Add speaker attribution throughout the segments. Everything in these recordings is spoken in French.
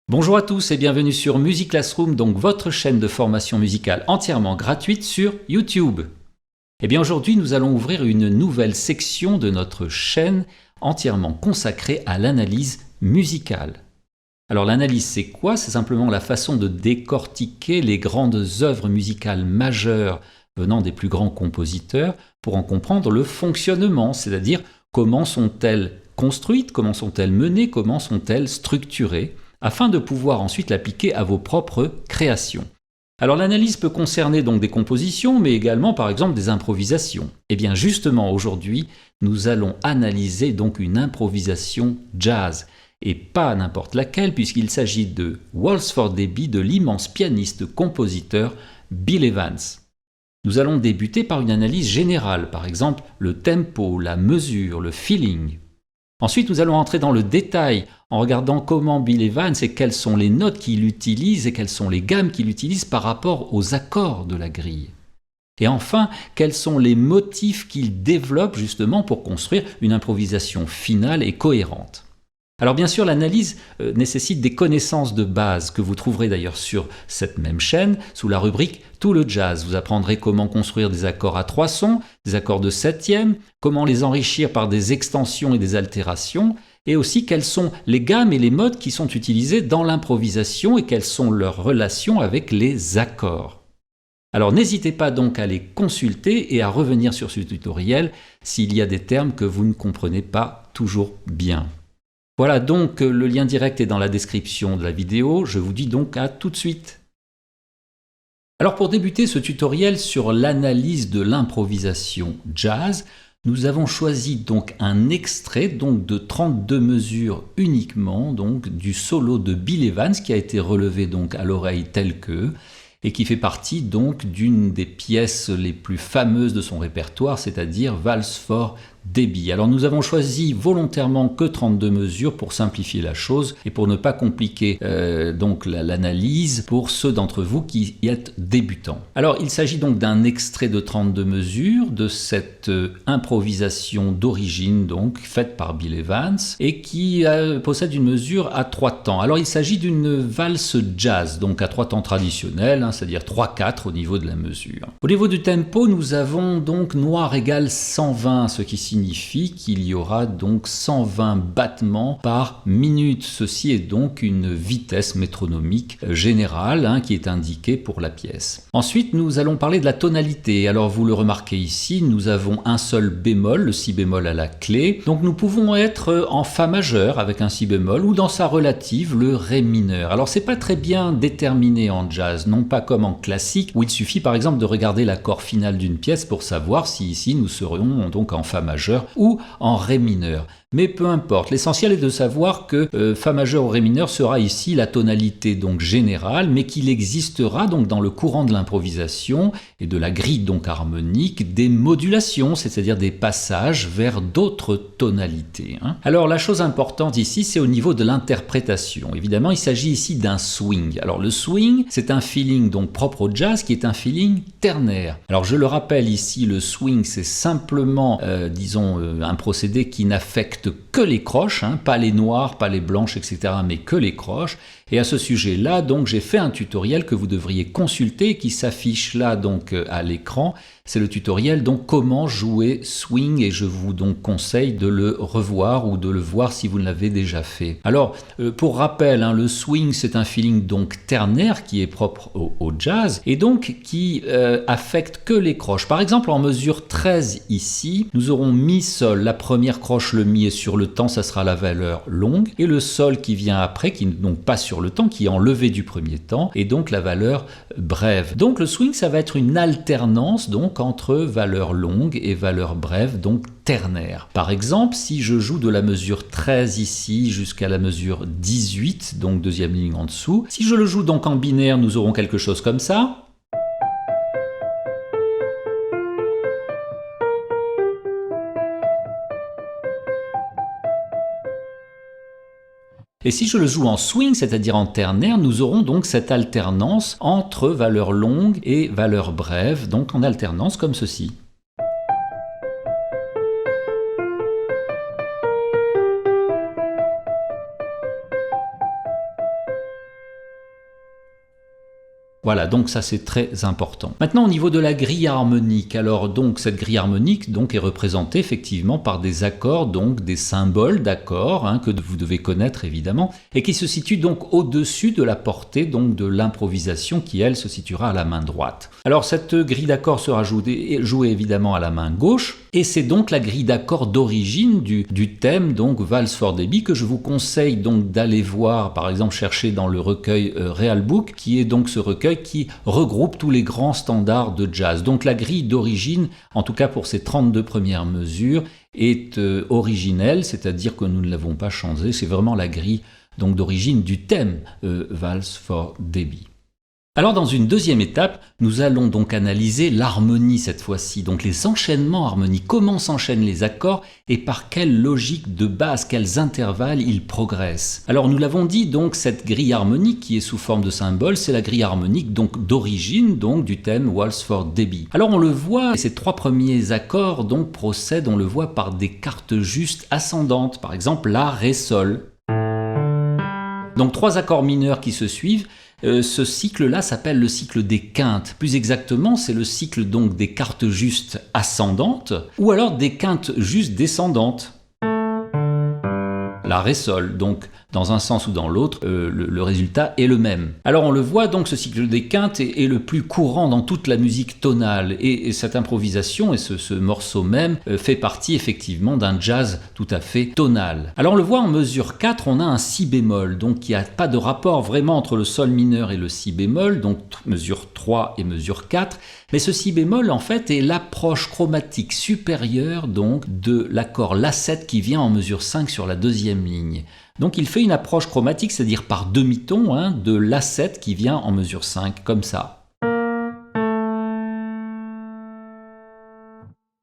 Speaker 1: Bonjour à tous et bienvenue sur Music Classroom, donc votre chaîne de formation musicale entièrement gratuite sur YouTube. Eh bien aujourd'hui nous allons ouvrir une nouvelle section de notre chaîne entièrement consacrée à l'analyse musicale. Alors l'analyse c'est quoi? C'est simplement la façon de décortiquer les grandes œuvres musicales majeures venant des plus grands compositeurs pour en comprendre le fonctionnement, c'est-à-dire comment sont-elles construites, comment sont-elles menées, comment sont-elles structurées, afin de pouvoir ensuite l'appliquer à vos propres créations. Alors l'analyse peut concerner donc des compositions, mais également par exemple des improvisations. Et bien justement aujourd'hui, nous allons analyser donc une improvisation jazz, et pas n'importe laquelle, puisqu'il s'agit de Waltz for Debby de l'immense pianiste-compositeur Bill Evans. Nous allons débuter par une analyse générale, par exemple le tempo, la mesure, le feeling. Ensuite, nous allons entrer dans le détail en regardant comment Bill Evans et quelles sont les notes qu'il utilise et quelles sont les gammes qu'il utilise par rapport aux accords de la grille. Et enfin, quels sont les motifs qu'il développe justement pour construire une improvisation finale et cohérente. Alors bien sûr, l'analyse nécessite des connaissances de base que vous trouverez d'ailleurs sur cette même chaîne sous la rubrique « Tout le jazz ». Vous apprendrez comment construire des accords à 3 sons, des accords de septième, comment les enrichir par des extensions et des altérations, et aussi quelles sont les gammes et les modes qui sont utilisés dans l'improvisation et quelles sont leurs relations avec les accords. Alors n'hésitez pas donc à les consulter et à revenir sur ce tutoriel s'il y a des termes que vous ne comprenez pas toujours bien. Voilà donc le lien direct est dans la description de la vidéo, je vous dis donc à tout de suite. Alors pour débuter ce tutoriel sur l'analyse de l'improvisation jazz, nous avons choisi donc un extrait donc de 32 mesures uniquement donc du solo de Bill Evans qui a été relevé donc à l'oreille telle que et qui fait partie donc d'une des pièces les plus fameuses de son répertoire, c'est-à-dire Waltz for Debby. Alors nous avons choisi volontairement que 32 mesures pour simplifier la chose et pour ne pas compliquer donc l'analyse pour ceux d'entre vous qui y êtes débutants. Alors il s'agit donc d'un extrait de 32 mesures de cette improvisation d'origine donc faite par Bill Evans et qui possède une mesure à 3 temps. Alors il s'agit d'une valse jazz donc à 3 temps traditionnels, c'est-à-dire 3-4 au niveau de la mesure. Au niveau du tempo, nous avons donc noir égale 120, ce qui signifie qu'il y aura donc 120 battements par minute. Ceci est donc une vitesse métronomique générale qui est indiquée pour la pièce. Ensuite, nous allons parler de la tonalité. Alors vous le remarquez ici, nous avons un seul bémol, le si bémol à la clé. Donc nous pouvons être en fa majeur avec un si bémol ou dans sa relative, le ré mineur. Alors c'est pas très bien déterminé en jazz, non pas comme en classique où il suffit par exemple de regarder l'accord final d'une pièce pour savoir si ici nous serions donc en fa majeur ou en ré mineur. Mais peu importe, l'essentiel est de savoir que fa majeur ou ré mineur sera ici la tonalité donc générale, mais qu'il existera donc dans le courant de l'improvisation et de la grille donc harmonique des modulations, c'est-à-dire des passages vers d'autres tonalités. Alors la chose importante ici, c'est au niveau de l'interprétation. Évidemment, il s'agit ici d'un swing. Alors le swing, c'est un feeling donc propre au jazz qui est un feeling ternaire. Alors je le rappelle ici, le swing, c'est simplement, disons, un procédé qui n'affecte que les croches, pas les noires, pas les blanches, etc., mais que les croches. Et à ce sujet-là, donc, j'ai fait un tutoriel que vous devriez consulter, qui s'affiche là donc à l'écran. C'est le tutoriel donc comment jouer swing et je vous donc conseille de le revoir ou de le voir si vous ne l'avez déjà fait. Alors, pour rappel, le swing c'est un feeling donc ternaire qui est propre au jazz et donc qui affecte que les croches. Par exemple, en mesure 13 ici, nous aurons mi sol. La première croche, le mi est sur le temps, ça sera la valeur longue et le sol qui vient après, qui n'est donc pas sur le temps, qui est enlevé du premier temps et donc la valeur brève. Donc le swing ça va être une alternance donc entre valeur longue et valeur brève, donc ternaire. Par exemple, si je joue de la mesure 13 ici jusqu'à la mesure 18, donc deuxième ligne en dessous, si je le joue donc en binaire, nous aurons quelque chose comme ça. Et si je le joue en swing, c'est-à-dire en ternaire, nous aurons donc cette alternance entre valeur longue et valeur brève, donc en alternance comme ceci. Voilà, donc ça c'est très important. Maintenant au niveau de la grille harmonique, alors donc cette grille harmonique donc est représentée effectivement par des accords, donc des symboles d'accords que vous devez connaître évidemment, et qui se situent donc au-dessus de la portée donc de l'improvisation qui elle se situera à la main droite. Alors cette grille d'accords sera jouée évidemment à la main gauche, et c'est donc la grille d'accords d'origine du thème donc Valse for Debbie que je vous conseille donc d'aller voir, par exemple chercher dans le recueil Real Book, qui est donc ce recueil qui regroupe tous les grands standards de jazz. Donc la grille d'origine, en tout cas pour ces 32 premières mesures, est originelle, c'est-à-dire que nous ne l'avons pas changée, c'est vraiment la grille donc d'origine du thème Valse for Debbie. Alors dans une deuxième étape, nous allons donc analyser l'harmonie cette fois-ci, donc les enchaînements harmoniques, comment s'enchaînent les accords et par quelle logique de base, quels intervalles ils progressent. Alors nous l'avons dit, donc cette grille harmonique qui est sous forme de symbole, c'est la grille harmonique donc d'origine donc du thème Valse for Debbie. Alors on le voit, ces 3 premiers accords donc procèdent, on le voit par des cartes justes ascendantes, par exemple La, Ré, Sol. Donc 3 accords mineurs qui se suivent. Ce cycle-là s'appelle le cycle des quintes. Plus exactement, c'est le cycle donc des cartes justes ascendantes ou alors des quintes justes descendantes. La, Ré, Sol, donc dans un sens ou dans l'autre, le résultat est le même. Alors on le voit donc, ce cycle des quintes est le plus courant dans toute la musique tonale, et cette improvisation et ce morceau même fait partie effectivement d'un jazz tout à fait tonal. Alors on le voit en mesure 4, on a un si bémol, donc il n'y a pas de rapport vraiment entre le sol mineur et le si bémol, donc mesure 3 et mesure 4, mais ce si bémol en fait est l'approche chromatique supérieure donc de l'accord La7 qui vient en mesure 5 sur la deuxième ligne. Donc il fait une approche chromatique, c'est-à-dire par demi-ton de La7 qui vient en mesure 5, comme ça.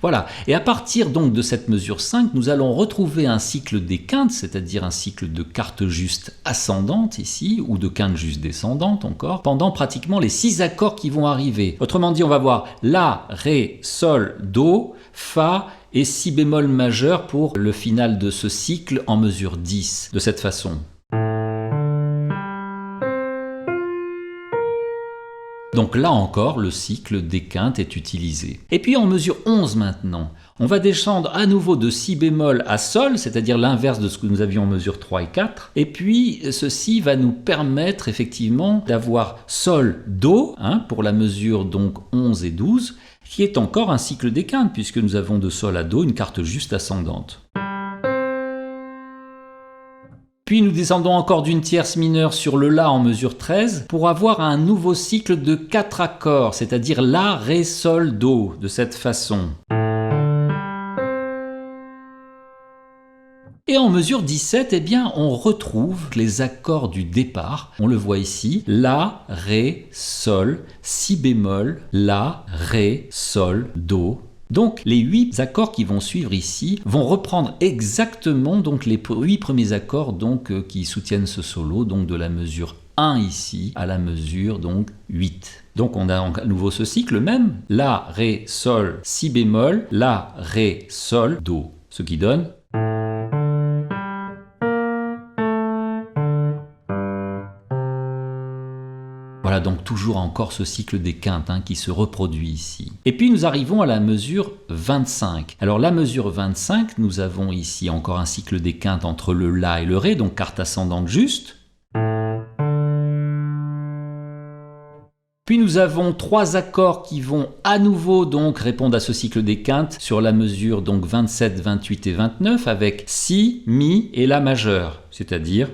Speaker 1: Voilà, et à partir donc de cette mesure 5, nous allons retrouver un cycle des quintes, c'est-à-dire un cycle de cartes justes ascendantes ici, ou de quintes justes descendantes encore, pendant pratiquement les 6 accords qui vont arriver. Autrement dit, on va voir La, Ré, Sol, Do, Fa et Si bémol majeur pour le final de ce cycle en mesure 10, de cette façon. Donc là encore, le cycle des quintes est utilisé. Et puis en mesure 11 maintenant, on va descendre à nouveau de Si bémol à Sol, c'est-à-dire l'inverse de ce que nous avions en mesure 3 et 4. Et puis ceci va nous permettre effectivement d'avoir Sol, Do, pour la mesure donc 11 et 12, qui est encore un cycle des quintes, puisque nous avons de Sol à Do une carte juste ascendante. Puis nous descendons encore d'une tierce mineure sur le La en mesure 13 pour avoir un nouveau cycle de 4 accords, c'est-à-dire La, Ré, Sol, Do, de cette façon. Et en mesure 17, on retrouve les accords du départ. On le voit ici, La, Ré, Sol, Si bémol, La, Ré, Sol, Do. Donc les 8 accords qui vont suivre ici vont reprendre exactement donc les 8 premiers accords donc, qui soutiennent ce solo, donc de la mesure 1 ici à la mesure donc 8. Donc on a à nouveau ce cycle même, La, Ré, Sol, Si bémol, La, Ré, Sol, Do, ce qui donne... Voilà donc toujours encore ce cycle des quintes qui se reproduit ici. Et puis nous arrivons à la mesure 25. Alors la mesure 25, nous avons ici encore un cycle des quintes entre le La et le Ré, donc carte ascendante juste. Puis nous avons 3 accords qui vont à nouveau donc répondre à ce cycle des quintes sur la mesure donc 27, 28 et 29 avec Si, Mi et La majeur, c'est-à-dire...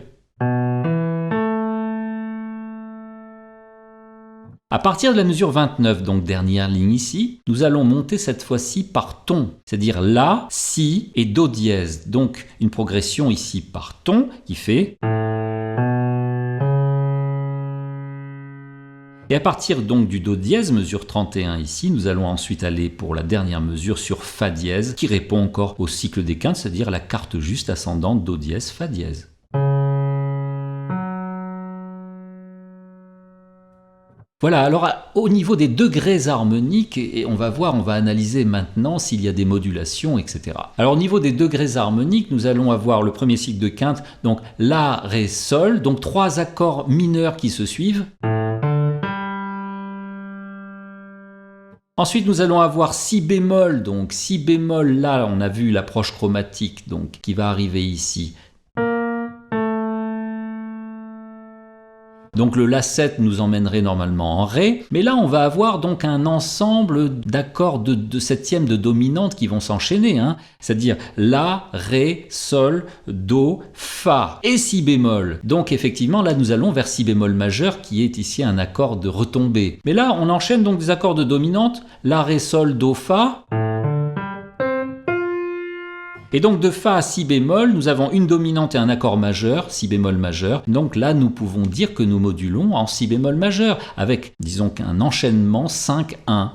Speaker 1: À partir de la mesure 29, donc dernière ligne ici, nous allons monter cette fois-ci par ton, c'est-à-dire La, Si et Do dièse. Donc une progression ici par ton qui fait... Et à partir donc du Do dièse, mesure 31 ici, nous allons ensuite aller pour la dernière mesure sur Fa dièse, qui répond encore au cycle des quintes, c'est-à-dire la carte juste ascendante Do dièse, Fa dièse. Voilà, alors au niveau des degrés harmoniques, et on va voir, on va analyser maintenant s'il y a des modulations, etc. Alors au niveau des degrés harmoniques, nous allons avoir le premier cycle de quinte, donc La, Ré, Sol, donc 3 accords mineurs qui se suivent. Ensuite, nous allons avoir si bémol, donc si bémol, là, on a vu l'approche chromatique, donc qui va arriver ici. Donc le La7 nous emmènerait normalement en Ré, mais là on va avoir donc un ensemble d'accords de septième de dominante qui vont s'enchaîner, c'est-à-dire La, Ré, Sol, Do, Fa et Si bémol. Donc effectivement là nous allons vers Si bémol majeur qui est ici un accord de retombée. Mais là on enchaîne donc des accords de dominante, La, Ré, Sol, Do, Fa. Et donc de Fa à Si bémol, nous avons une dominante et un accord majeur, Si bémol majeur. Donc là, nous pouvons dire que nous modulons en Si bémol majeur, avec, disons qu'un enchaînement 5-1.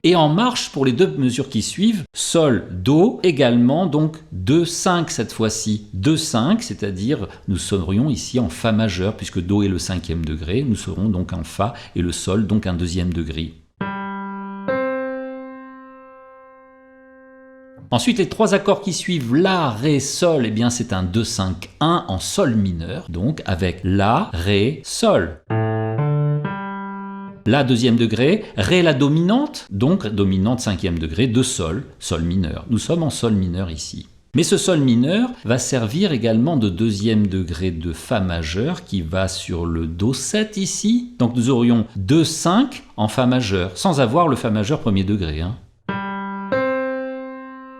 Speaker 1: Et en marche, pour les deux mesures qui suivent, Sol, Do, également, donc 2-5 cette fois-ci. 2-5, c'est-à-dire nous serions ici en Fa majeur, puisque Do est le 5e degré, nous serons donc en Fa, et le Sol donc un 2e degré. Ensuite, les trois accords qui suivent, La, Ré, Sol, eh bien c'est un 2-5-1 en Sol mineur, donc avec La, Ré, Sol. La, 2e degré, Ré, la dominante, donc dominante 5e degré de Sol, Sol mineur. Nous sommes en Sol mineur ici. Mais ce Sol mineur va servir également de 2e degré de Fa majeur qui va sur le Do7 ici. Donc nous aurions 2-5 en Fa majeur, sans avoir le Fa majeur 1er degré.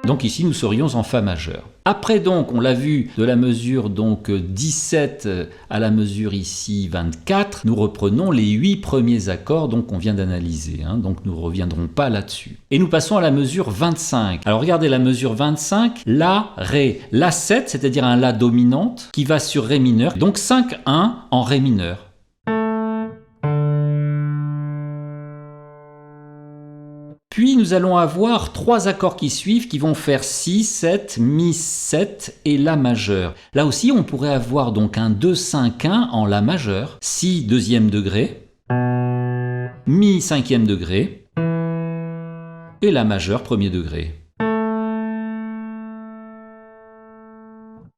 Speaker 1: Donc ici, nous serions en Fa majeur. Après donc, on l'a vu, de la mesure donc 17 à la mesure ici 24, nous reprenons les 8 premiers accords qu'on vient d'analyser. Donc nous ne reviendrons pas là-dessus. Et nous passons à la mesure 25. Alors regardez la mesure 25, La, Ré, La7, c'est-à-dire un La dominante, qui va sur Ré mineur. Donc 5-1 en Ré mineur. Puis nous allons avoir trois accords qui suivent qui vont faire Si, 7, Mi 7 et La majeur. Là aussi on pourrait avoir donc un 2-5-1 en La majeur, Si 2e degré, Mi 5e degré et La majeur 1er degré.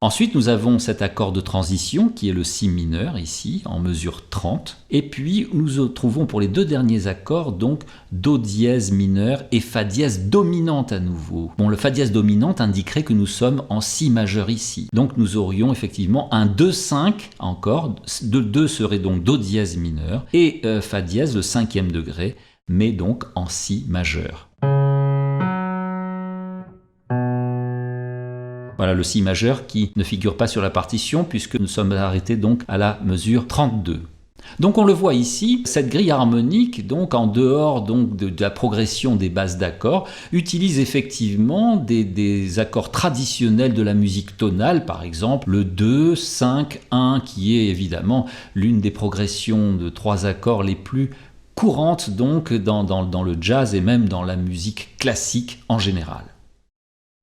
Speaker 1: Ensuite, nous avons cet accord de transition qui est le Si mineur ici, en mesure 30. Et puis, nous trouvons pour les deux derniers accords, donc Do dièse mineur et Fa dièse dominante à nouveau. Bon, le Fa dièse dominante indiquerait que nous sommes en Si majeur ici. Donc, nous aurions effectivement un 2-5 encore. 2 serait donc Do dièse mineur et Fa dièse le 5e degré, mais donc en Si majeur. Voilà le Si majeur qui ne figure pas sur la partition puisque nous sommes arrêtés donc à la mesure 32. Donc on le voit ici, cette grille harmonique, donc en dehors donc de la progression des bases d'accords, utilise effectivement des accords traditionnels de la musique tonale, par exemple le 2, 5, 1, qui est évidemment l'une des progressions de trois accords les plus courantes donc dans le jazz et même dans la musique classique en général.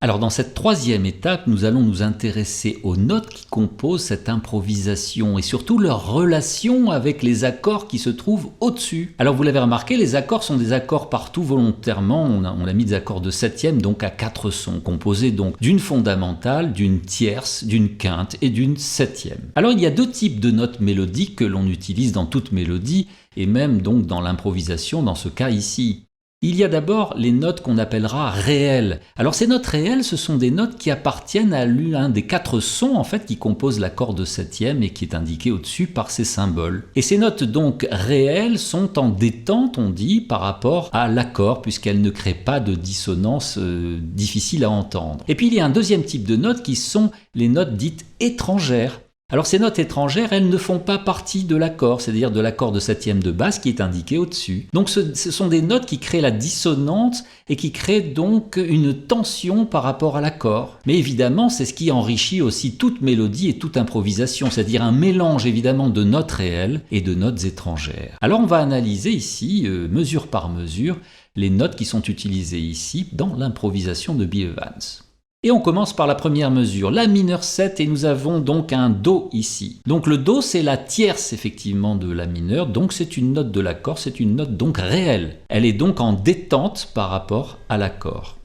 Speaker 1: Alors dans cette troisième étape, nous allons nous intéresser aux notes qui composent cette improvisation et surtout leur relation avec les accords qui se trouvent au-dessus. Alors vous l'avez remarqué, les accords sont des accords partout volontairement, on a mis des accords de septième donc à 4 sons, composés donc d'une fondamentale, d'une tierce, d'une quinte et d'une septième. Alors il y a deux types de notes mélodiques que l'on utilise dans toute mélodie et même donc dans l'improvisation dans ce cas ici. Il y a d'abord les notes qu'on appellera réelles. Alors ces notes réelles, ce sont des notes qui appartiennent à l'un des 4 sons en fait qui composent l'accord de septième et qui est indiqué au-dessus par ces symboles. Et ces notes donc réelles sont en détente, on dit, par rapport à l'accord puisqu'elles ne créent pas de dissonance difficile à entendre. Et puis il y a un deuxième type de notes qui sont les notes dites étrangères. Alors ces notes étrangères, elles ne font pas partie de l'accord, c'est-à-dire de l'accord de septième de basse qui est indiqué au-dessus. Donc ce sont des notes qui créent la dissonance et qui créent donc une tension par rapport à l'accord. Mais évidemment, c'est ce qui enrichit aussi toute mélodie et toute improvisation, c'est-à-dire un mélange évidemment de notes réelles et de notes étrangères. Alors on va analyser ici, mesure par mesure, les notes qui sont utilisées ici dans l'improvisation de Bill Evans. Et on commence par la première mesure, la mineur 7, et nous avons donc un Do ici. Donc le Do, c'est la tierce effectivement de la mineure, donc c'est une note de l'accord, c'est une note donc réelle. Elle est donc en détente par rapport à l'accord.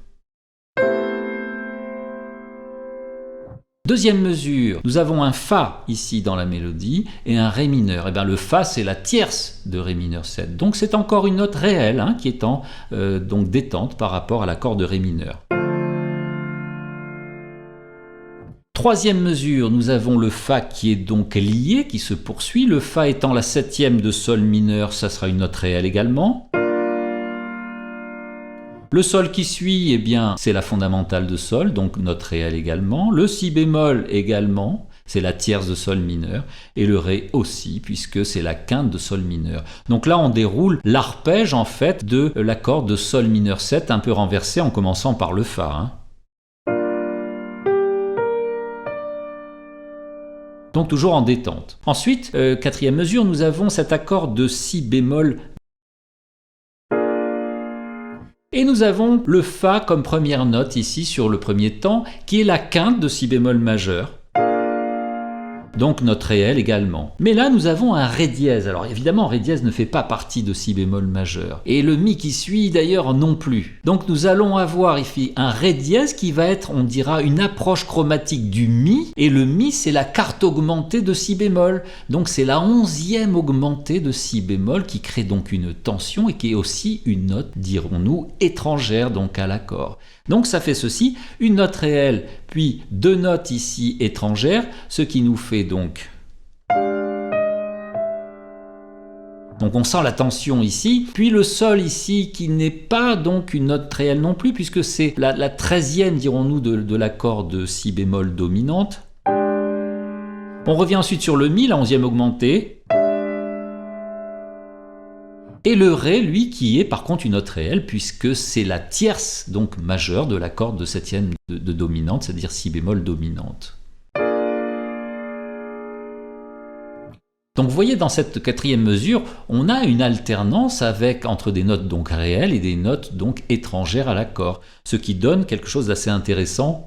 Speaker 1: Deuxième mesure, nous avons un Fa ici dans la mélodie et un Ré mineur. Et bien le Fa, c'est la tierce de Ré mineur 7. Donc c'est encore une note réelle qui est en donc détente par rapport à l'accord de Ré mineur. Troisième mesure, nous avons le Fa qui est donc lié, qui se poursuit. Le Fa étant la septième de Sol mineur, ça sera une note réelle également. Le Sol qui suit, eh bien, c'est la fondamentale de Sol, donc note réelle également. Le Si bémol également, c'est la tierce de Sol mineur. Et le Ré aussi, puisque c'est la quinte de Sol mineur. Donc là, on déroule l'arpège, en fait, de l'accord de Sol mineur 7, un peu renversé en commençant par le Fa. Donc toujours en détente. Ensuite, quatrième mesure, nous avons cet accord de Si bémol. Et nous avons le Fa comme première note ici sur le premier temps, qui est la quinte de Si bémol majeur. Donc note réelle également. Mais là, nous avons un Ré dièse. Alors évidemment, Ré dièse ne fait pas partie de Si bémol majeur. Et le Mi qui suit d'ailleurs non plus. Donc nous allons avoir ici un Ré dièse qui va être, on dira, une approche chromatique du Mi. Et le Mi, c'est la quarte augmentée de Si bémol. Donc c'est la 11e augmentée de Si bémol qui crée donc une tension et qui est aussi une note, dirons-nous, étrangère donc à l'accord. Donc ça fait ceci, une note réelle, puis deux notes ici étrangères, ce qui nous fait donc on sent la tension ici, puis le Sol ici qui n'est pas donc une note réelle non plus, puisque c'est la 13e, dirons-nous, de l'accord de Si bémol dominante. On revient ensuite sur le Mi, la 11e augmentée. Et le Ré, lui, qui est par contre une note réelle, puisque c'est la tierce donc majeure de l'accord de 7e de dominante, c'est-à-dire Si bémol dominante. Donc vous voyez, dans cette quatrième mesure, on a une alternance entre des notes donc réelles et des notes donc étrangères à l'accord, ce qui donne quelque chose d'assez intéressant.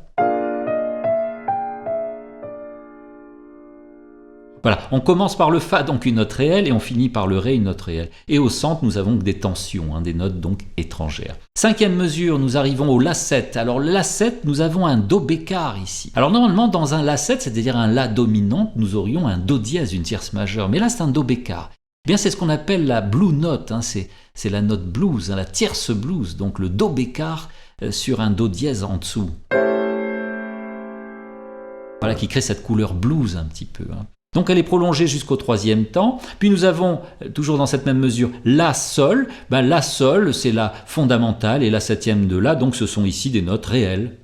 Speaker 1: Voilà, on commence par le Fa, donc une note réelle, et on finit par le Ré, une note réelle. Et au centre, nous avons des tensions, des notes donc étrangères. Cinquième mesure, nous arrivons au La7. Alors le La7, nous avons un Do bécard ici. Alors normalement, dans un La7, c'est-à-dire un La dominante, nous aurions un Do dièse, une tierce majeure. Mais là, c'est un Do bécard. Eh bien, c'est ce qu'on appelle la blue note, c'est la note blues, la tierce blues, donc le Do bécard sur un Do dièse en dessous. Voilà, qui crée cette couleur blues un petit peu. Donc elle est prolongée jusqu'au troisième temps. Puis nous avons, toujours dans cette même mesure, La Sol. La Sol, c'est la fondamentale et la septième de La, donc ce sont ici des notes réelles.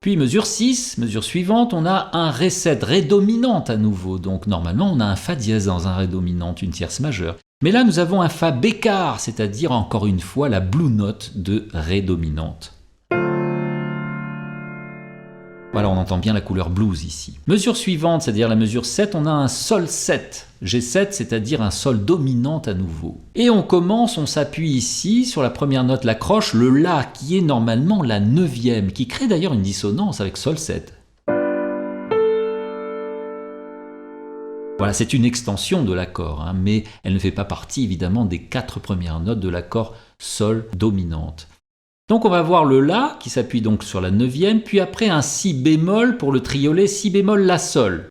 Speaker 1: Puis mesure 6, mesure suivante, on a un Ré 7, Ré dominante à nouveau. Donc normalement on a un Fa dièse dans un Ré dominante, une tierce majeure. Mais là nous avons un Fa bécard, c'est-à-dire encore une fois la blue note de Ré dominante. Voilà, on entend bien la couleur blues ici. Mesure suivante, c'est-à-dire la mesure 7, on a un Sol 7. G7, c'est-à-dire un Sol dominante à nouveau. Et on s'appuie ici sur la première note, la croche, le La, qui est normalement la 9e, qui crée d'ailleurs une dissonance avec Sol 7. Voilà, c'est une extension de l'accord, mais elle ne fait pas partie évidemment des 4 premières notes de l'accord Sol dominante. Donc on va voir le La qui s'appuie donc sur la 9e, puis après un Si bémol pour le triolet Si bémol La Sol.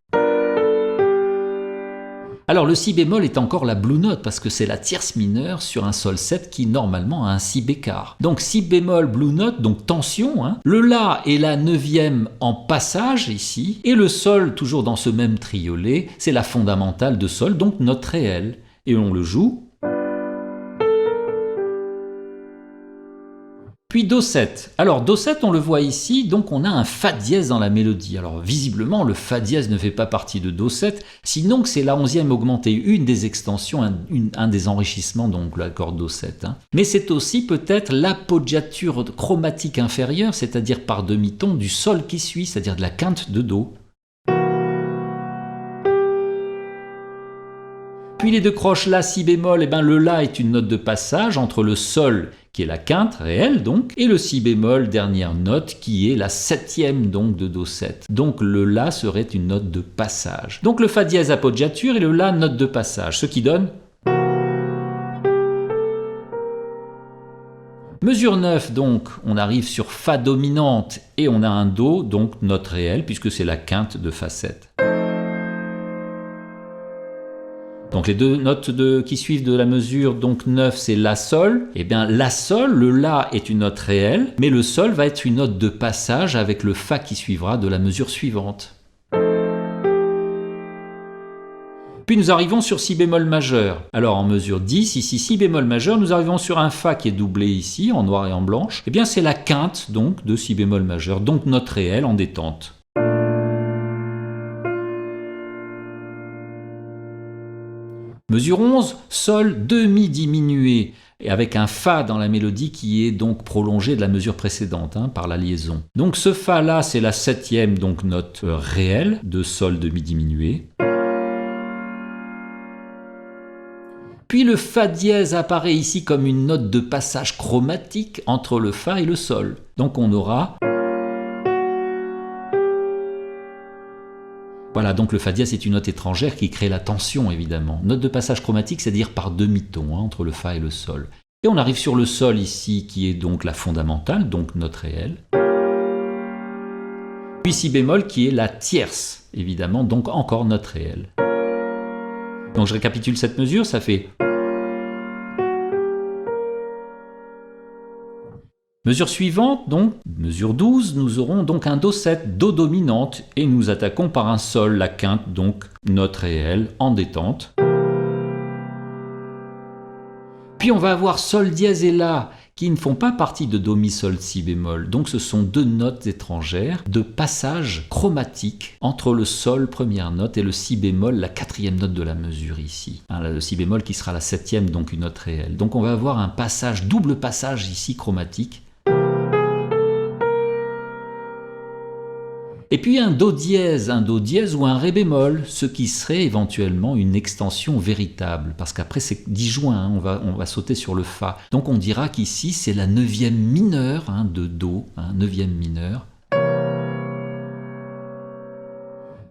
Speaker 1: Alors le Si bémol est encore la blue note parce que c'est la tierce mineure sur un Sol 7 qui normalement a un Si bécard. Donc Si bémol blue note, donc tension. Le La est la 9e en passage ici, et le Sol toujours dans ce même triolet, c'est la fondamentale de Sol, donc note réelle. Et on le joue. Puis Do7. Alors Do7, on le voit ici, donc on a un Fa dièse dans la mélodie. Alors visiblement, le Fa dièse ne fait pas partie de Do7, sinon que c'est la 11e augmentée, une des extensions, un des enrichissements, donc l'accord Do7. Mais c'est aussi peut-être l'appoggiature chromatique inférieure, c'est-à-dire par demi-ton du Sol qui suit, c'est-à-dire de la quinte de Do. Puis les deux croches La, Si bémol, le La est une note de passage entre le Sol, qui est la quinte réelle donc, et le Si bémol, dernière note, qui est la 7e donc de Do7. Donc le La serait une note de passage. Donc le Fa dièse appoggiature et le La note de passage, ce qui donne Mesure 9, donc, on arrive sur Fa dominante et on a un Do, donc note réelle, puisque c'est la quinte de Fa 7. Donc les deux notes qui suivent de la mesure donc 9, c'est La Sol. Eh bien La Sol, le La est une note réelle, mais le Sol va être une note de passage avec le Fa qui suivra de la mesure suivante. Puis nous arrivons sur Si bémol majeur. Alors en mesure 10, ici Si bémol majeur, nous arrivons sur un Fa qui est doublé ici, en noir et en blanche. Eh bien c'est la quinte donc de Si bémol majeur, donc note réelle en détente. Mesure 11, Sol demi-diminué, et avec un Fa dans la mélodie qui est donc prolongé de la mesure précédente par la liaison. Donc ce Fa-là, c'est la septième donc note réelle de Sol demi-diminué. Puis le Fa dièse apparaît ici comme une note de passage chromatique entre le Fa et le Sol. Donc on aura... Voilà, donc le Fa dièse est une note étrangère qui crée la tension, évidemment. Note de passage chromatique, c'est-à-dire par demi-ton, entre le Fa et le Sol. Et on arrive sur le Sol ici, qui est donc la fondamentale, donc note réelle. Puis Si bémol, qui est la tierce, évidemment, donc encore note réelle. Donc je récapitule cette mesure, ça fait... Mesure suivante, donc, mesure 12, nous aurons donc un Do7, Do dominante, et nous attaquons par un Sol, la quinte, donc note réelle, en détente. Puis on va avoir Sol dièse et La, qui ne font pas partie de Do mi Sol Si bémol, donc ce sont deux notes étrangères de passage chromatique entre le Sol, première note, et le Si bémol, la quatrième note de la mesure ici. Le Si bémol qui sera la septième, donc une note réelle. Donc on va avoir un passage, double passage ici chromatique. Et puis un Do dièse ou un Ré bémol, ce qui serait éventuellement une extension véritable, parce qu'après c'est disjoint, on va sauter sur le Fa. Donc on dira qu'ici c'est la neuvième mineure de Do, neuvième mineur.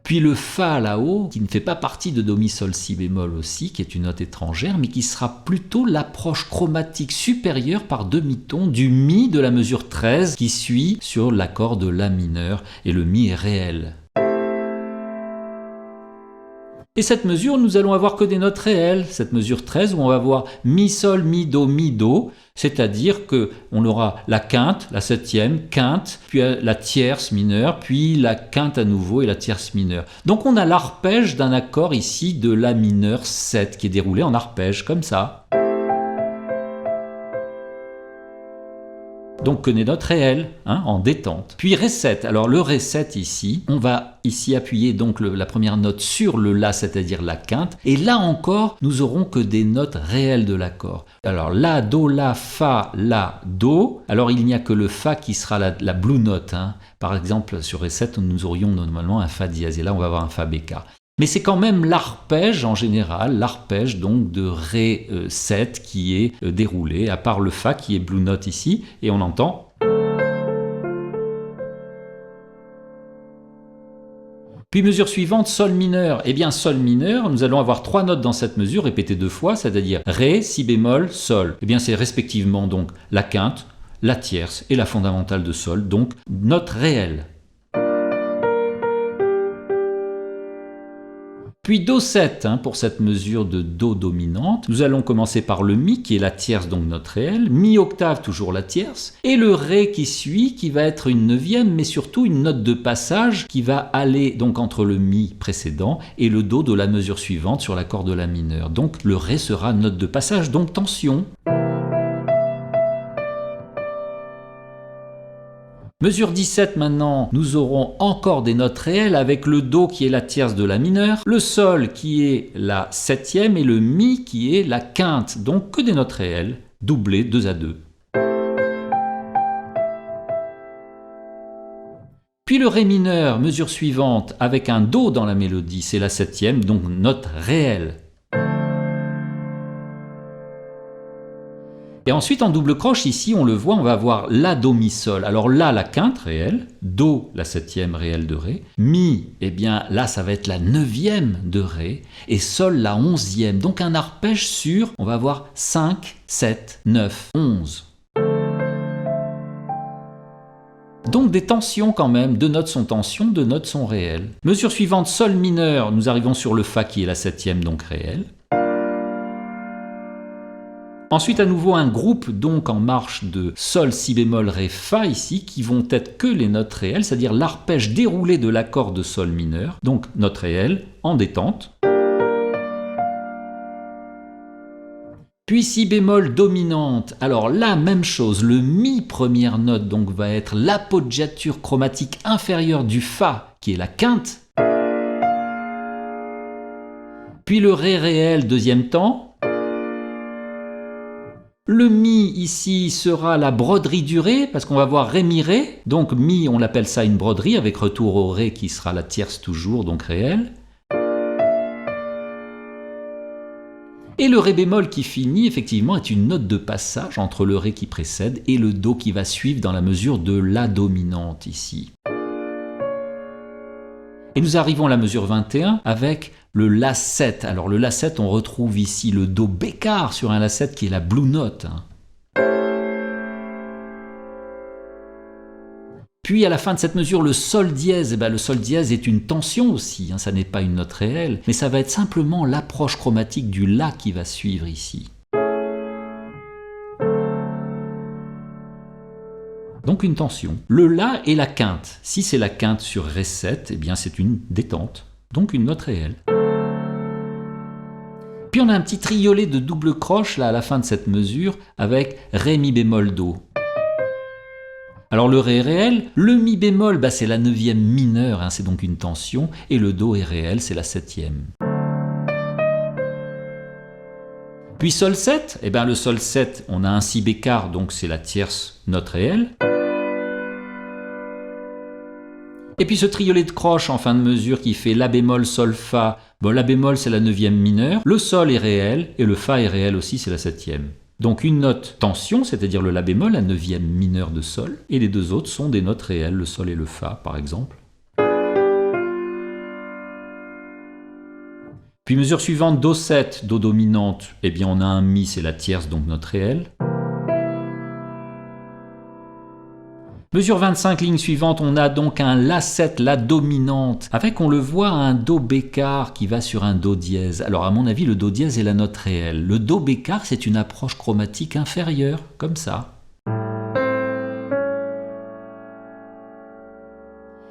Speaker 1: Puis le Fa là-haut, qui ne fait pas partie de Do mi Sol Si bémol aussi, qui est une note étrangère, mais qui sera plutôt l'approche chromatique supérieure par demi-ton du Mi de la mesure 13 qui suit sur l'accord de La mineur, et le Mi est réel. Et cette mesure, nous allons avoir que des notes réelles, cette mesure 13 où on va avoir Mi Sol, Mi Do, c'est-à-dire qu'on aura la quinte, la septième, quinte, puis la tierce mineure, puis la quinte à nouveau et la tierce mineure. Donc on a l'arpège d'un accord ici de La mineur 7 qui est déroulé en arpège, comme ça. Donc que des notes réelles, en détente. Puis Ré 7. Alors le Ré 7 ici, on va ici appuyer donc la première note sur le La, c'est-à-dire la quinte. Et là encore, nous aurons que des notes réelles de l'accord. Alors La, Do, La, Fa, La, Do. Alors il n'y a que le Fa qui sera la blue note. Par exemple, sur Ré 7, nous aurions normalement un Fa dièse. Et là, on va avoir un Fa béca. Mais c'est quand même l'arpège en général, l'arpège donc de Ré 7 qui est déroulé, à part le Fa qui est blue note ici, et on entend. Puis mesure suivante, Sol mineur. Eh bien Sol mineur, nous allons avoir trois notes dans cette mesure, répétées deux fois, c'est-à-dire Ré, Si bémol, Sol. Eh bien c'est respectivement donc la quinte, la tierce et la fondamentale de Sol, donc note réelle. Puis Do 7, pour cette mesure de Do dominante. Nous allons commencer par le Mi, qui est la tierce, donc note réelle. Mi octave, toujours la tierce. Et le Ré qui suit, qui va être une neuvième, mais surtout une note de passage qui va aller donc entre le Mi précédent et le Do de la mesure suivante sur l'accord de La mineur. Donc le Ré sera note de passage, donc tension. Mesure 17 maintenant, nous aurons encore des notes réelles avec le Do qui est la tierce de La mineur, le Sol qui est la septième et le Mi qui est la quinte, donc que des notes réelles, doublées 2 à 2. Puis le Ré mineur, mesure suivante, avec un Do dans la mélodie, c'est la septième, donc note réelle. Et ensuite, en double croche, ici, on le voit, on va avoir La, Do, Mi, Sol. Alors La, la quinte réelle, Do, la septième réelle de Ré, Mi, eh bien là, ça va être la neuvième de Ré, et Sol, la onzième. Donc un arpège sur, on va avoir 5, 7, 9, 11. Donc des tensions quand même, 2 notes sont tension, 2 notes sont réelles. Mesure suivante, sol mineur, nous arrivons sur le Fa qui est la 7e, donc réelle. Ensuite à nouveau un groupe donc en marche de Sol, Si bémol, Ré, Fa ici, qui vont être que les notes réelles, c'est-à-dire l'arpège déroulé de l'accord de Sol mineur, donc note réelle en détente. Puis Si bémol dominante, alors la même chose, le Mi première note donc va être l'appoggiature chromatique inférieure du Fa qui est la quinte. Puis le Ré réel deuxième temps. Le Mi ici sera la broderie du Ré, parce qu'on va voir Ré, Mi, Ré. Donc Mi, on l'appelle ça une broderie, avec retour au Ré qui sera la tierce toujours, donc réelle. Et le Ré bémol qui finit, effectivement, est une note de passage entre le Ré qui précède et le Do qui va suivre dans la mesure de La dominante ici. Et nous arrivons à la mesure 21 avec le La7. Alors le La7, on retrouve ici le Do bécard sur un La7 qui est la blue note. Puis à la fin de cette mesure, le Sol dièse. Le Sol dièse est une tension aussi, ça n'est pas une note réelle, mais ça va être simplement l'approche chromatique du La qui va suivre ici. Donc une tension. Le La est la quinte. Si c'est la quinte sur Ré7, eh bien c'est une détente, donc une note réelle. Puis on a un petit triolet de double croche là à la fin de cette mesure avec Ré, Mi bémol, Do. Alors le Ré est réel, le Mi bémol c'est la 9e mineure, c'est donc une tension, et le Do est réel, c'est la 7e. Puis Sol 7, le Sol 7, on a un Si bécard, donc c'est la tierce note réelle. Et puis ce triolet de croche en fin de mesure qui fait La bémol, Sol, Fa. La bémol c'est la 9e mineure, le Sol est réel et le Fa est réel aussi, c'est la 7e. Donc une note tension, c'est-à-dire le La bémol, la 9e mineure de Sol, et les deux autres sont des notes réelles, le Sol et le Fa par exemple. Puis mesure suivante, Do 7, Do dominante, on a un Mi, c'est la tierce, donc note réelle. Mesure 25, ligne suivante, on a donc un La7, La dominante, avec, on le voit, un Do bécard qui va sur un Do dièse. Alors à mon avis, le Do dièse est la note réelle. Le Do bécard, c'est une approche chromatique inférieure, comme ça.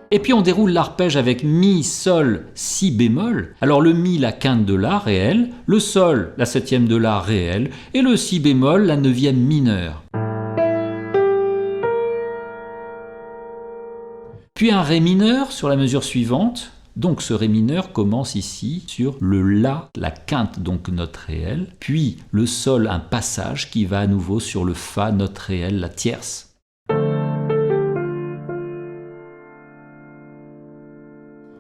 Speaker 1: Et puis on déroule l'arpège avec Mi, Sol, Si bémol. Alors le Mi, la quinte de La réelle, le Sol, la 7e de La réelle, et le Si bémol, la 9e mineure. Puis un Ré mineur sur la mesure suivante. Donc ce Ré mineur commence ici sur le La, la quinte, donc note réelle. Puis le Sol, un passage qui va à nouveau sur le Fa, note réelle, la tierce.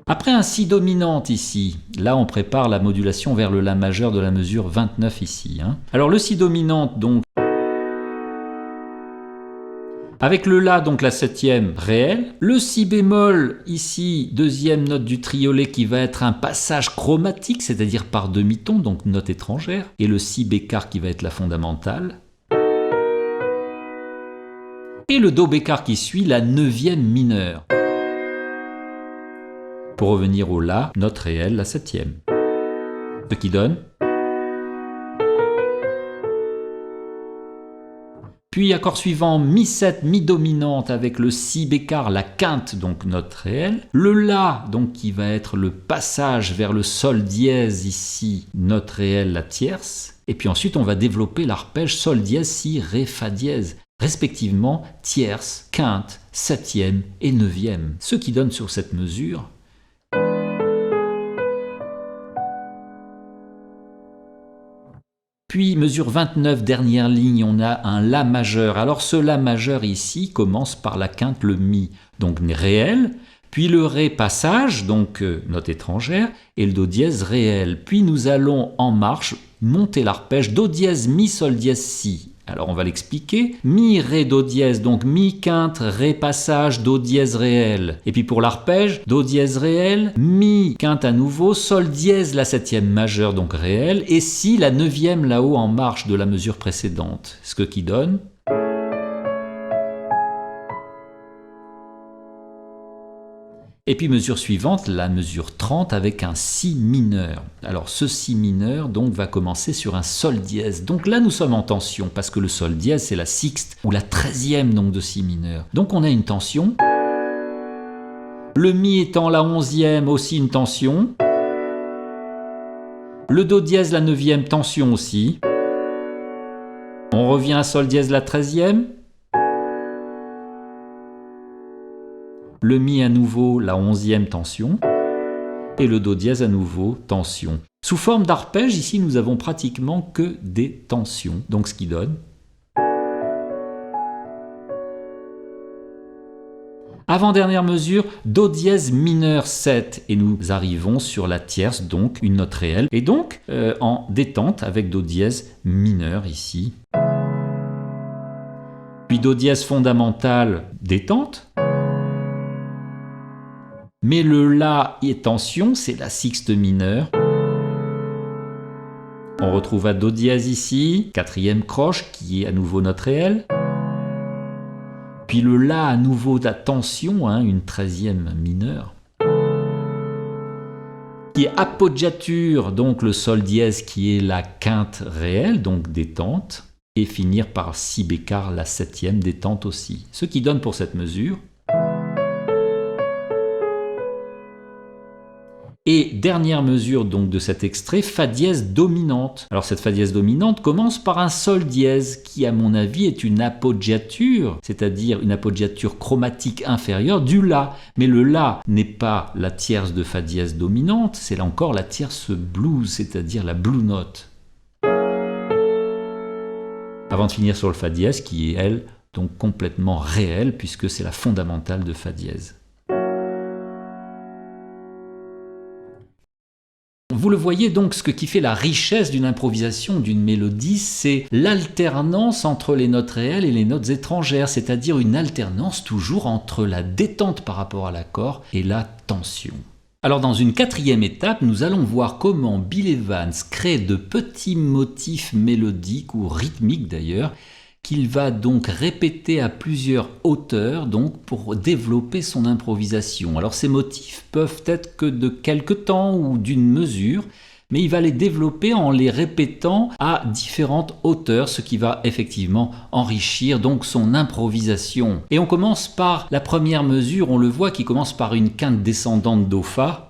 Speaker 1: Après un Si dominante ici, là on prépare la modulation vers le La majeur de la mesure 29 ici. Alors le Si dominante donc, avec le La, donc la 7e réelle, le Si bémol, ici, 2e note du triolet qui va être un passage chromatique, c'est-à-dire par demi-ton, donc note étrangère, et le Si bécard qui va être la fondamentale. Et le Do bécard qui suit, la 9e mineure. Pour revenir au La, note réelle, la 7e. Ce qui donne. Puis accord suivant, Mi 7, Mi dominante avec le Si bécard, la quinte, donc note réelle. Le La, donc qui va être le passage vers le Sol dièse ici, note réelle, la tierce. Et puis ensuite on va développer l'arpège Sol dièse, Si, Ré, Fa dièse, respectivement tierce, quinte, 7e et 9e. Ce qui donne sur cette mesure Puis, mesure 29, dernière ligne, on a un La majeur. Alors ce La majeur ici commence par la quinte, le Mi, donc réel, puis le Ré passage, donc note étrangère, et le Do dièse réel. Puis nous allons en marche monter l'arpège Do dièse, Mi, Sol dièse, Si. Alors on va l'expliquer. Mi, Ré, Do dièse, donc Mi quinte, Ré passage, Do dièse réel. Et puis pour l'arpège, Do dièse réel, Mi quinte à nouveau, Sol dièse la 7e majeure, donc réel, et Si la 9e là-haut en marche de la mesure précédente. Ce qui donne. Et puis mesure suivante, la mesure 30 avec un si mineur. Alors ce si mineur donc va commencer sur un sol dièse. Donc là nous sommes en tension parce que le sol dièse c'est la sixte ou la 13e donc de si mineur. Donc on a une tension. Le mi étant la 11e, aussi une tension. Le do dièse la 9e, tension aussi. On revient à sol dièse la 13e. Le mi à nouveau la 11e, tension. Et le do dièse à nouveau, tension. Sous forme d'arpège, ici nous avons pratiquement que des tensions. Donc ce qui donne. Avant-dernière mesure, do dièse mineur 7 et nous arrivons sur la tierce, donc une note réelle. Et donc en détente avec do dièse mineur ici. Puis do dièse fondamental, détente. Mais le la est tension, c'est la sixte mineure. On retrouve à do dièse ici, quatrième croche qui est à nouveau note réelle. Puis le la à nouveau de la tension, une 13e mineure. Qui est appoggiature, donc le sol dièse qui est la quinte réelle, donc détente. Et finir par si bécard, la 7e détente aussi. Ce qui donne pour cette mesure. Et dernière mesure donc de cet extrait, fa dièse dominante. Alors cette fa dièse dominante commence par un sol dièse qui à mon avis est une appoggiature, c'est-à-dire une appoggiature chromatique inférieure du la. Mais le la n'est pas la tierce de fa dièse dominante, c'est là encore la tierce blues, c'est-à-dire la blue note. Avant de finir sur le fa dièse qui est elle donc complètement réelle puisque c'est la fondamentale de fa dièse. Vous le voyez donc, ce qui fait la richesse d'une improvisation, d'une mélodie, c'est l'alternance entre les notes réelles et les notes étrangères, c'est-à-dire une alternance toujours entre la détente par rapport à l'accord et la tension. Alors dans une quatrième étape, nous allons voir comment Bill Evans crée de petits motifs mélodiques ou rythmiques d'ailleurs, qu'il va donc répéter à plusieurs hauteurs donc pour développer son improvisation. Alors ces motifs peuvent être que de quelques temps ou d'une mesure, mais il va les développer en les répétant à différentes hauteurs, ce qui va effectivement enrichir donc son improvisation. Et on commence par la première mesure, on le voit, qui commence par une quinte descendante do fa.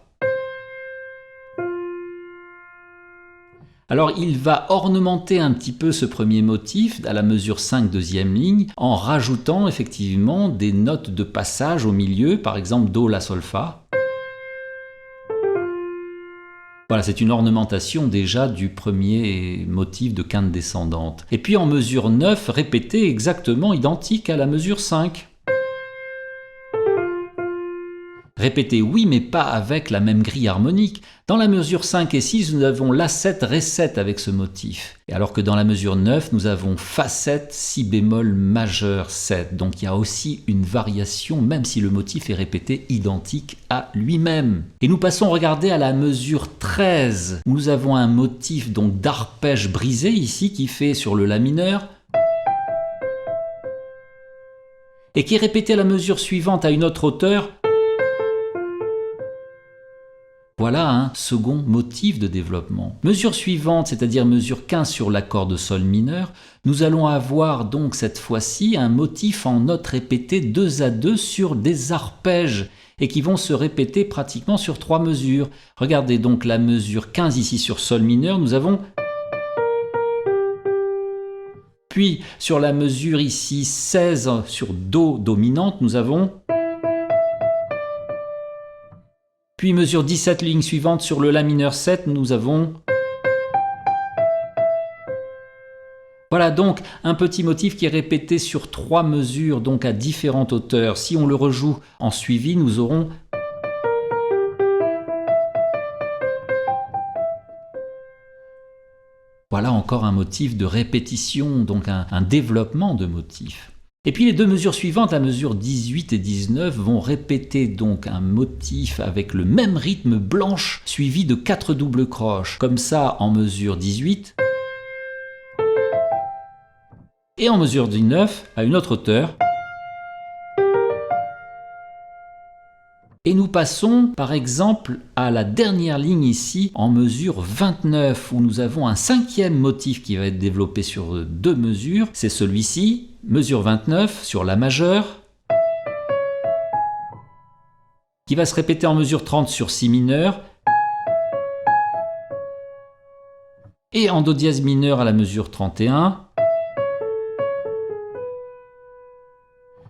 Speaker 1: Alors il va ornementer un petit peu ce premier motif à la mesure 5 deuxième ligne en rajoutant effectivement des notes de passage au milieu, par exemple do, la, sol, fa. Voilà, c'est une ornementation déjà du premier motif de quinte descendante. Et puis en mesure 9, répété exactement identique à la mesure 5. Répétez oui, mais pas avec la même grille harmonique. Dans la mesure 5 et 6, nous avons La7, Ré7 avec ce motif. Et alors que dans la mesure 9, nous avons Fa7, Si bémol majeur 7. Donc il y a aussi une variation, même si le motif est répété identique à lui-même. Et nous passons, regardez, à la mesure 13, où nous avons un motif donc d'arpège brisé ici, qui fait sur le La mineur, et qui est répété à la mesure suivante à une autre hauteur. Voilà un second motif de développement. Mesure suivante, c'est-à-dire mesure 15 sur l'accord de sol mineur, nous allons avoir donc cette fois-ci un motif en notes répétées 2 à 2 sur des arpèges et qui vont se répéter pratiquement sur 3 mesures. Regardez donc la mesure 15 ici sur sol mineur, nous avons... Puis sur la mesure ici 16 sur do dominante, nous avons... Puis mesure 17, ligne suivante, sur le La mineur 7, nous avons... Voilà donc un petit motif qui est répété sur 3 mesures, donc à différentes hauteurs. Si on le rejoue en suivi, nous aurons... Voilà encore un motif de répétition, donc un développement de motifs. Et puis les deux mesures suivantes, la mesure 18 et 19, vont répéter donc un motif avec le même rythme blanche suivi de 4 doubles croches. Comme ça en mesure 18. Et en mesure 19, à une autre hauteur. Et nous passons par exemple à la dernière ligne ici en mesure 29 où nous avons un cinquième motif qui va être développé sur 2 mesures. C'est celui-ci, mesure 29 sur la majeure, qui va se répéter en mesure 30 sur si mineur et en do dièse mineur à la mesure 31.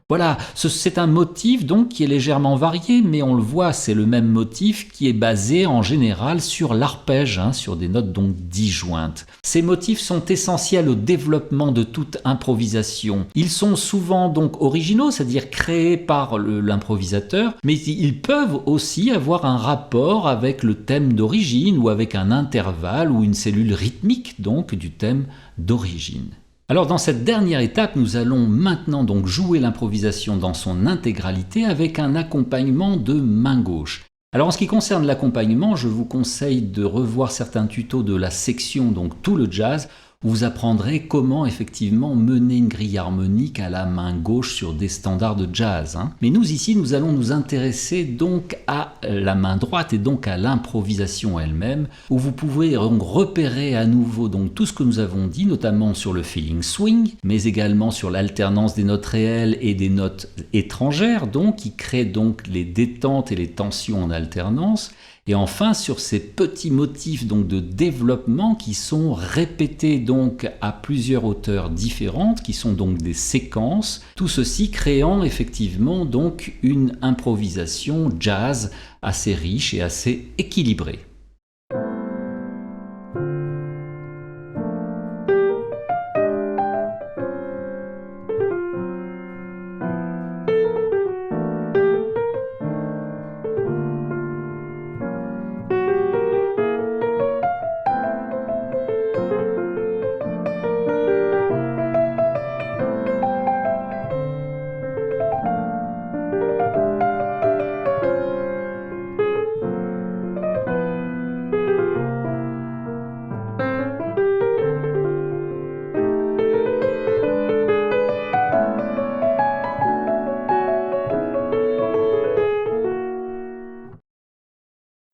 Speaker 1: Voilà, c'est un motif donc qui est légèrement varié, mais on le voit, c'est le même motif qui est basé en général sur l'arpège, sur des notes donc disjointes. Ces motifs sont essentiels au développement de toute improvisation. Ils sont souvent donc originaux, c'est-à-dire créés par l'improvisateur, mais ils peuvent aussi avoir un rapport avec le thème d'origine ou avec un intervalle ou une cellule rythmique donc du thème d'origine. Alors dans cette dernière étape, nous allons maintenant donc jouer l'improvisation dans son intégralité avec un accompagnement de main gauche. Alors en ce qui concerne l'accompagnement, je vous conseille de revoir certains tutos de la section donc tout le jazz où vous apprendrez comment effectivement mener une grille harmonique à la main gauche sur des standards de jazz. Mais nous ici, nous allons nous intéresser donc à la main droite et donc à l'improvisation elle-même, où vous pouvez donc repérer à nouveau donc tout ce que nous avons dit, notamment sur le feeling swing, mais également sur l'alternance des notes réelles et des notes étrangères, donc qui créent donc les détentes et les tensions en alternance. Et enfin sur ces petits motifs donc de développement qui sont répétés donc à plusieurs hauteurs différentes, qui sont donc des séquences, tout ceci créant effectivement donc une improvisation jazz assez riche et assez équilibrée.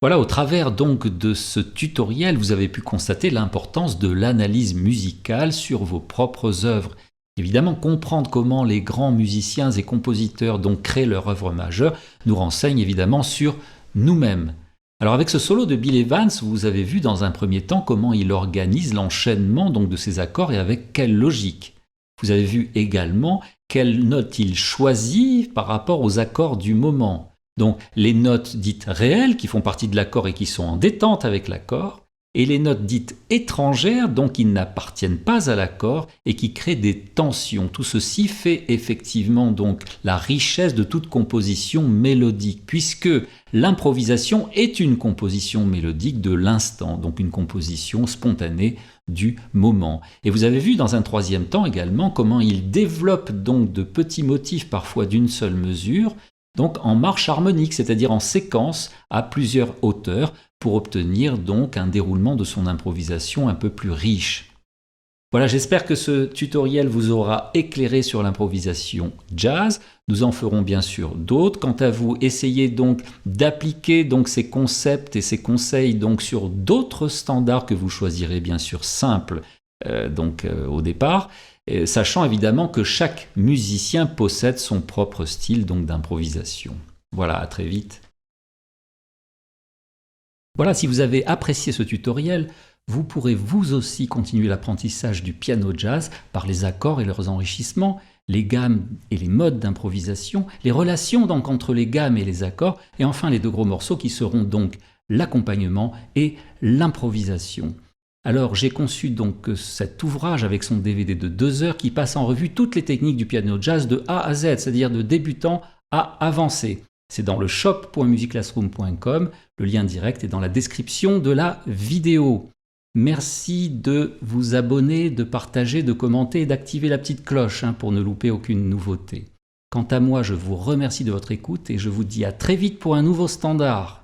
Speaker 1: Voilà, au travers donc de ce tutoriel, vous avez pu constater l'importance de l'analyse musicale sur vos propres œuvres. Évidemment, comprendre comment les grands musiciens et compositeurs donc créent leur œuvre majeure nous renseigne évidemment sur nous-mêmes. Alors avec ce solo de Bill Evans, vous avez vu dans un premier temps comment il organise l'enchaînement donc de ces accords et avec quelle logique. Vous avez vu également quelles notes il choisit par rapport aux accords du moment. Donc les notes dites réelles qui font partie de l'accord et qui sont en détente avec l'accord, et les notes dites étrangères, donc qui n'appartiennent pas à l'accord et qui créent des tensions. Tout ceci fait effectivement donc la richesse de toute composition mélodique, puisque l'improvisation est une composition mélodique de l'instant, donc une composition spontanée du moment. Et vous avez vu dans un troisième temps également comment il développe donc de petits motifs parfois d'une seule mesure, donc en marche harmonique, c'est-à-dire en séquence à plusieurs hauteurs pour obtenir donc un déroulement de son improvisation un peu plus riche. Voilà, j'espère que ce tutoriel vous aura éclairé sur l'improvisation jazz. Nous en ferons bien sûr d'autres. Quant à vous, essayez donc d'appliquer donc ces concepts et ces conseils donc sur d'autres standards que vous choisirez bien sûr simples au départ. Sachant évidemment que chaque musicien possède son propre style donc d'improvisation. Voilà, à très vite. Voilà, si vous avez apprécié ce tutoriel, vous pourrez vous aussi continuer l'apprentissage du piano jazz par les accords et leurs enrichissements, les gammes et les modes d'improvisation, les relations donc entre les gammes et les accords, et enfin les deux gros morceaux qui seront donc l'accompagnement et l'improvisation. Alors j'ai conçu donc cet ouvrage avec son DVD de 2 heures qui passe en revue toutes les techniques du piano jazz de A à Z, c'est-à-dire de débutant à avancé. C'est dans le shop.musiclassroom.com, le lien direct est dans la description de la vidéo. Merci de vous abonner, de partager, de commenter et d'activer la petite cloche pour ne louper aucune nouveauté. Quant à moi, je vous remercie de votre écoute et je vous dis à très vite pour un nouveau standard.